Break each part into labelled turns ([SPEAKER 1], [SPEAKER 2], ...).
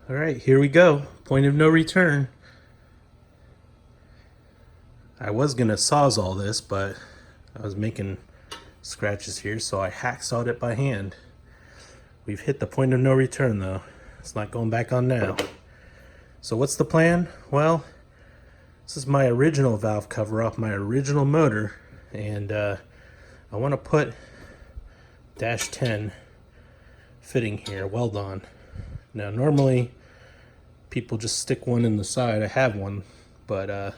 [SPEAKER 1] All right, here we go. Point of no return. I was gonna sawzall this, but I was making scratches here, so I hacksawed it by hand. We've hit the point of no return though. It's not going back on now. So what's the plan? Well, this is my original valve cover off my original motor, and I want to put dash 10 fitting here, weld on. Now normally people just stick one in the side. I have one, but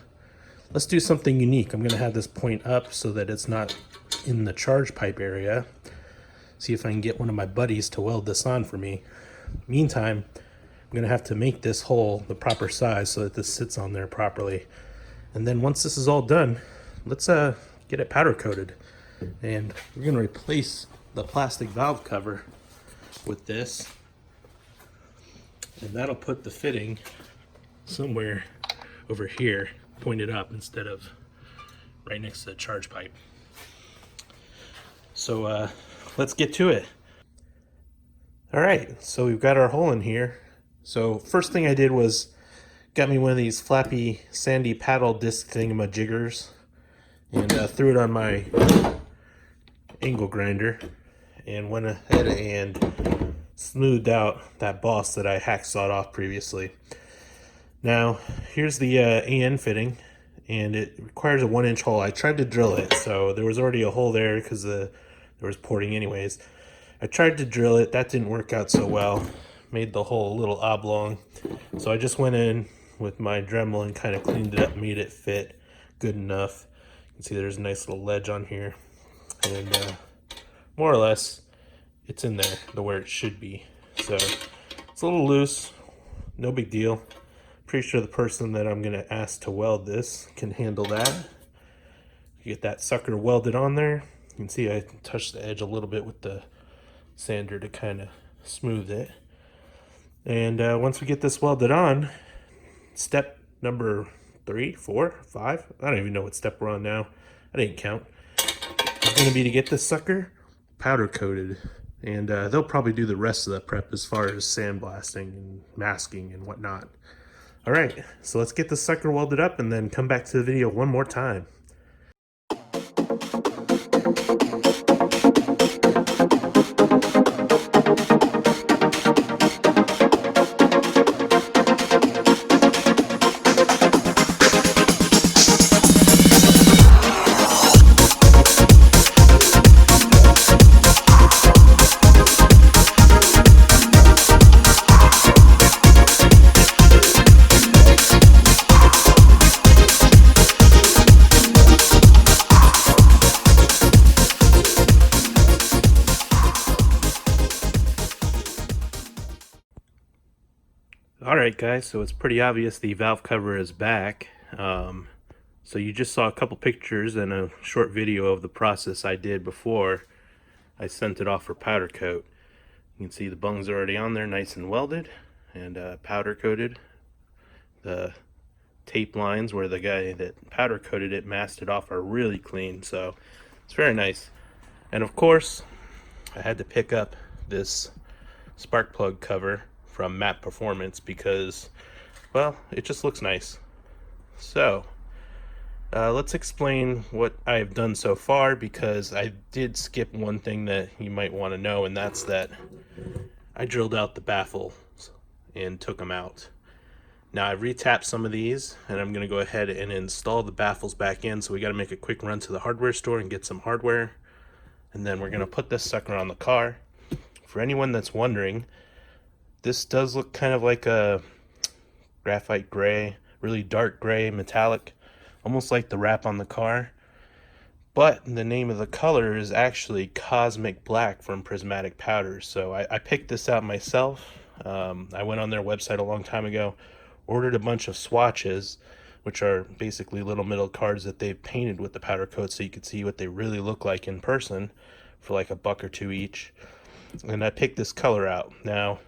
[SPEAKER 1] let's do something unique. I'm going to have this point up so that it's not in the charge pipe area. See if I can get one of my buddies to weld this on for me. Meantime, I'm going to have to make this hole the proper size so that this sits on there properly. And then once this is all done, let's get it powder coated. And we're going to replace the plastic valve cover with this. And that'll put the fitting somewhere over here, pointed up instead of right next to the charge pipe. So let's get to it. All right, so we've got our hole in here. So first thing I did was got me one of these flappy sandy paddle disc thingamajiggers and threw it on my angle grinder and went ahead and smoothed out that boss that I hacksawed off previously. Now here's the AN fitting, and it requires a 1-inch hole. I tried to drill it, so there was already a hole there because there was porting anyways. I tried to drill it, that didn't work out so well. Made the hole a little oblong. So I just went in with my Dremel and kind of cleaned it up, made it fit good enough. You can see there's a nice little ledge on here. And more or less, it's in there the where it should be. So it's a little loose, no big deal. Pretty sure the person that I'm gonna ask to weld this can handle that. Get that sucker welded on there. You can see I touched the edge a little bit with the sander to kind of smooth it. And once we get this welded on, step number 3, 4, 5, I don't even know what step we're on now. I didn't count. It's going to be to get this sucker powder coated. And they'll probably do the rest of the prep as far as sandblasting and masking and whatnot. All right, so let's get this sucker welded up and then come back to the video one more time. Alright guys, so it's pretty obvious the valve cover is back. So you just saw a couple pictures and a short video of the process I did before I sent it off for powder coat. You can see the bungs are already on there, nice and welded and powder coated. The tape lines where the guy that powder coated it masked it off are really clean, so it's very nice. And of course, I had to pick up this spark plug cover from Map Performance because, well, it just looks nice. So let's explain what I've done so far, because I did skip one thing that you might want to know, and that's that I drilled out the baffles and took them out. Now I've retapped some of these and I'm going to go ahead and install the baffles back in, so we got to make a quick run to the hardware store and get some hardware, and then we're going to put this sucker on the car. For anyone that's wondering, this does look kind of like a graphite gray, really dark gray, metallic, almost like the wrap on the car. But the name of the color is actually Cosmic Black from Prismatic Powder. So I picked this out myself. I went on their website a long time ago, ordered a bunch of swatches, which are basically little metal cards that they've painted with the powder coat so you can see what they really look like in person for like $1 or $2 each. And I picked this color out. Now,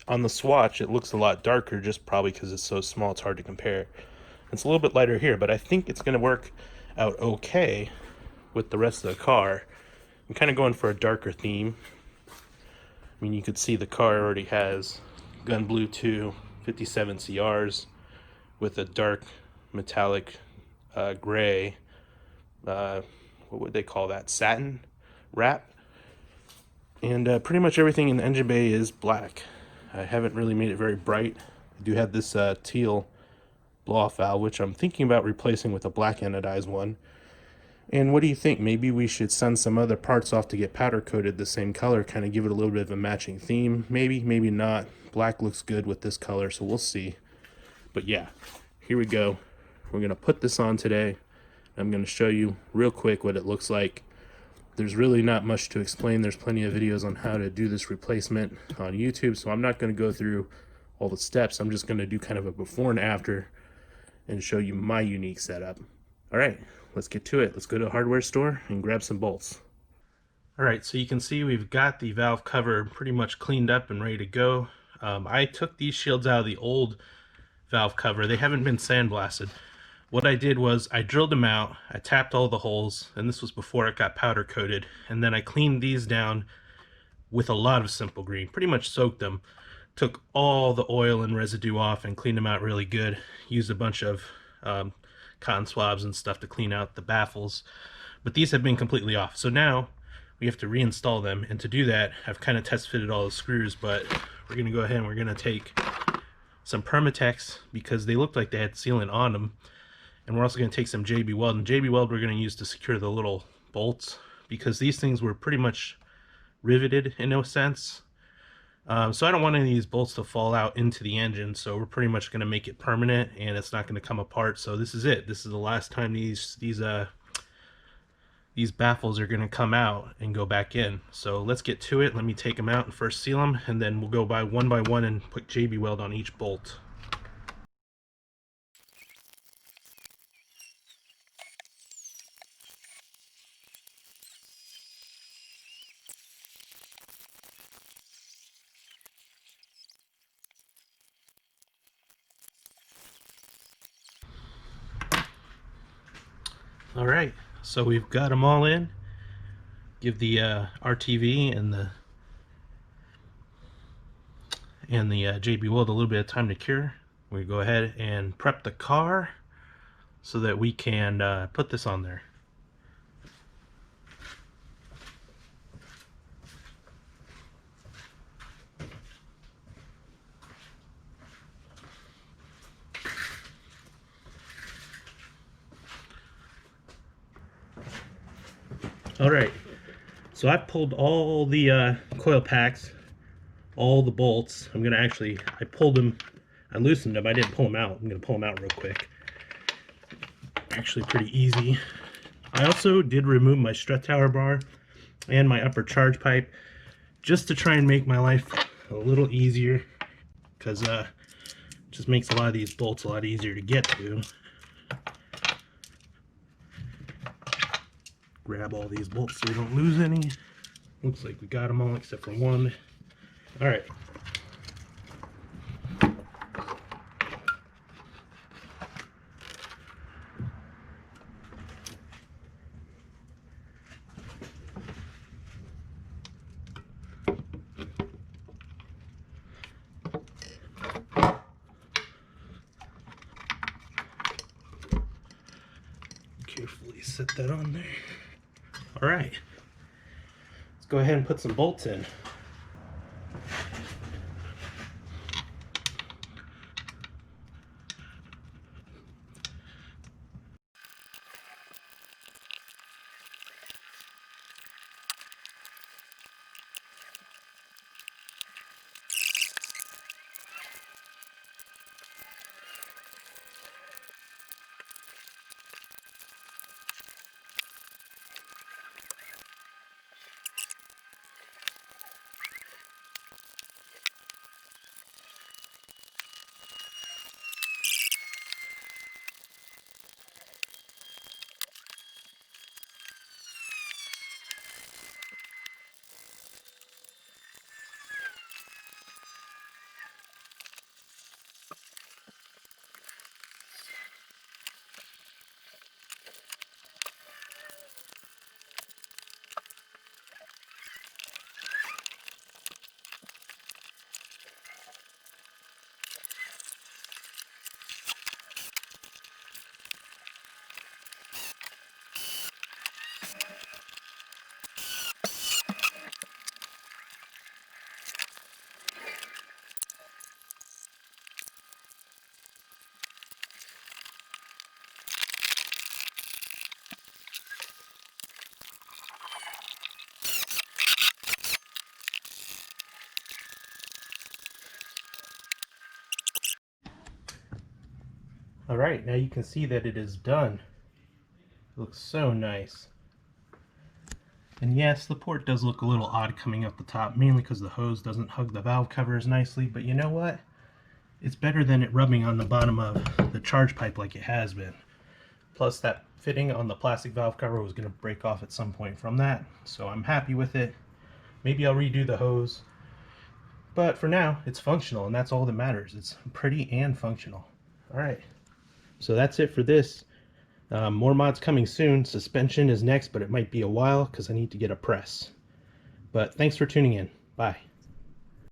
[SPEAKER 1] on the swatch, it looks a lot darker, just probably because it's so small, it's hard to compare. It's a little bit lighter here, but I think it's going to work out okay with the rest of the car. I'm kind of going for a darker theme. I mean, you could see the car already has Gun Blue 2 57 CRs with a dark metallic gray, what would they call that, satin wrap. And pretty much everything in the engine bay is black. I haven't really made it very bright. I do have this teal blow-off valve, which I'm thinking about replacing with a black anodized one. And what do you think? Maybe we should send some other parts off to get powder coated the same color, kind of give it a little bit of a matching theme. Maybe, maybe not. Black looks good with this color, so we'll see. But yeah, here we go. We're going to put this on today. I'm going to show you real quick what it looks like. There's really not much to explain. There's plenty of videos on how to do this replacement on YouTube, so I'm not going to go through all the steps. I'm just going to do kind of a before and after and show you my unique setup. All right, let's get to it. Let's go to a hardware store and grab some bolts. All right, so you can see we've got the valve cover pretty much cleaned up and ready to go. I took these shields out of the old valve cover. They haven't been sandblasted. What I did was I drilled them out, I tapped all the holes, and this was before it got powder coated, and then I cleaned these down with a lot of simple green, pretty much soaked them, took all the oil and residue off and cleaned them out really good, used a bunch of cotton swabs and stuff to clean out the baffles, but these have been completely off. So now we have to reinstall them, and to do that I've kind of test fitted all the screws, but we're going to go ahead and we're going to take some Permatex because they looked like they had sealant on them. And we're also going to take some JB Weld, and JB Weld we're going to use to secure the little bolts because these things were pretty much riveted in no sense. So I don't want any of these bolts to fall out into the engine, so we're pretty much going to make it permanent and it's not going to come apart. So this is it. This is the last time these baffles are going to come out and go back in. So let's get to it. Let me take them out and first seal them, and then we'll go by one and put JB Weld on each bolt. All right, so we've got them all in. Give the RTV and the JB Weld a little bit of time to cure. We go ahead and prep the car so that we can put this on there. All right, so I pulled all the coil packs, all the bolts. I pulled them, I loosened them, I didn't pull them out. I'm gonna pull them out real quick. Actually pretty easy. I also did remove my strut tower bar and my upper charge pipe just to try and make my life a little easier, because it just makes a lot of these bolts a lot easier to get to. Grab all these bolts so we don't lose any. Looks like we got them all except for one. All right. Carefully set that on there. All right, let's go ahead and put some bolts in. Alright, now you can see that it is done. It looks so nice. And yes, the port does look a little odd coming out the top, mainly because the hose doesn't hug the valve cover as nicely, but you know what? It's better than it rubbing on the bottom of the charge pipe like it has been. Plus that fitting on the plastic valve cover was going to break off at some point from that, so I'm happy with it. Maybe I'll redo the hose, but for now it's functional, and that's all that matters. It's pretty and functional. Alright, so that's it for this. More mods coming soon. Suspension is next, but it might be a while because I need to get a press. But thanks for tuning in. Bye.